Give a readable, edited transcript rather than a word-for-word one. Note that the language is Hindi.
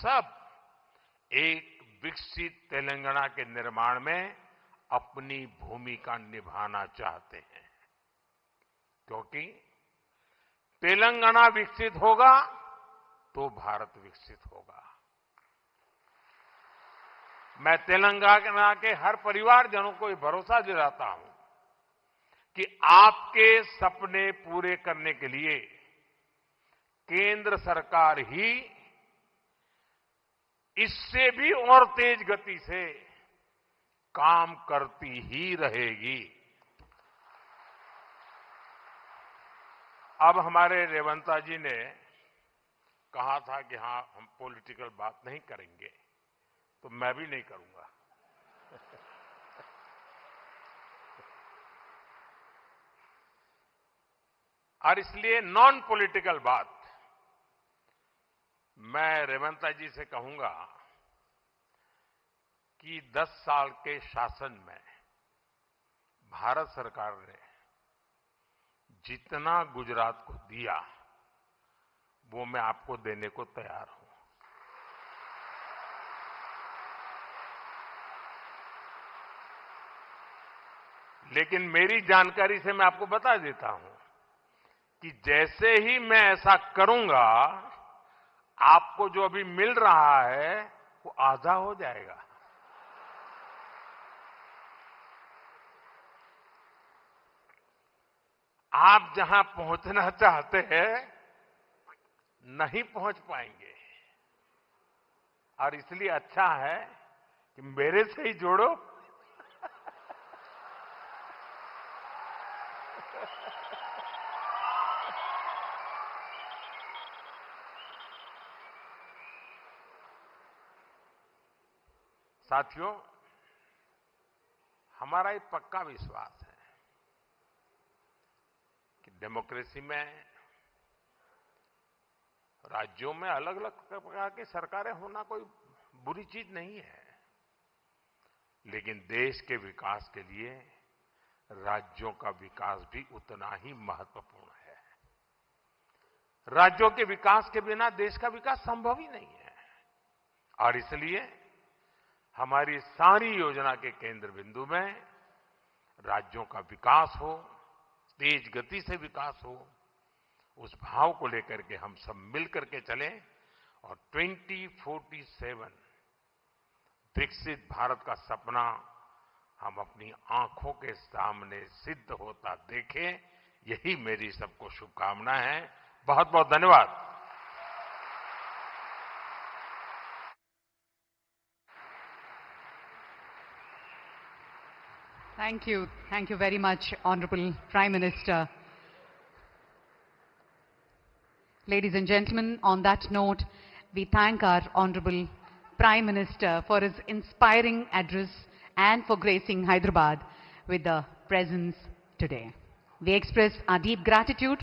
सब एक विकसित तेलंगाना के निर्माण में अपनी भूमिका निभाना चाहते हैं, क्योंकि तेलंगाना विकसित होगा तो भारत विकसित होगा। मैं तेलंगाना के हर परिवारजनों को ये भरोसा दिलाता हूं कि आपके सपने पूरे करने के लिए केंद्र सरकार ही इससे भी और तेज गति से काम करती ही रहेगी। अब हमारे रेवंता जी ने कहा था कि हां हम पॉलिटिकल बात नहीं करेंगे, तो मैं भी नहीं करूंगा। और इसलिए नॉन पॉलिटिकल बात मैं रेवंता जी से कहूंगा कि 10 साल के शासन में भारत सरकार ने जितना गुजरात को दिया वो मैं आपको देने को तैयार हूं। लेकिन मेरी जानकारी से मैं आपको बता देता हूं कि जैसे ही मैं ऐसा करूंगा, आपको जो अभी मिल रहा है वो आधा हो जाएगा। आप जहां पहुंचना चाहते हैं नहीं पहुंच पाएंगे, और इसलिए अच्छा है कि मेरे से ही जोड़ो। साथियों, हमारा एक पक्का विश्वास है कि डेमोक्रेसी में राज्यों में अलग अलग प्रकार की सरकारें होना कोई बुरी चीज नहीं है, लेकिन देश के विकास के लिए राज्यों का विकास भी उतना ही महत्वपूर्ण है। राज्यों के विकास के बिना देश का विकास संभव ही नहीं है, और इसलिए हमारी सारी योजना के केंद्र बिंदु में राज्यों का विकास हो, तेज गति से विकास हो, उस भाव को लेकर के हम सब मिलकर के चलें और 2047 विकसित भारत का सपना हम अपनी आंखों के सामने सिद्ध होता देखें। यही मेरी सबको शुभकामना है। बहुत बहुत धन्यवाद। Thank you. Thank you very much, Honorable Prime Minister. Ladies and gentlemen, on that note, we thank our Honorable Prime Minister for his inspiring address and for gracing Hyderabad with the presence today. We express our deep gratitude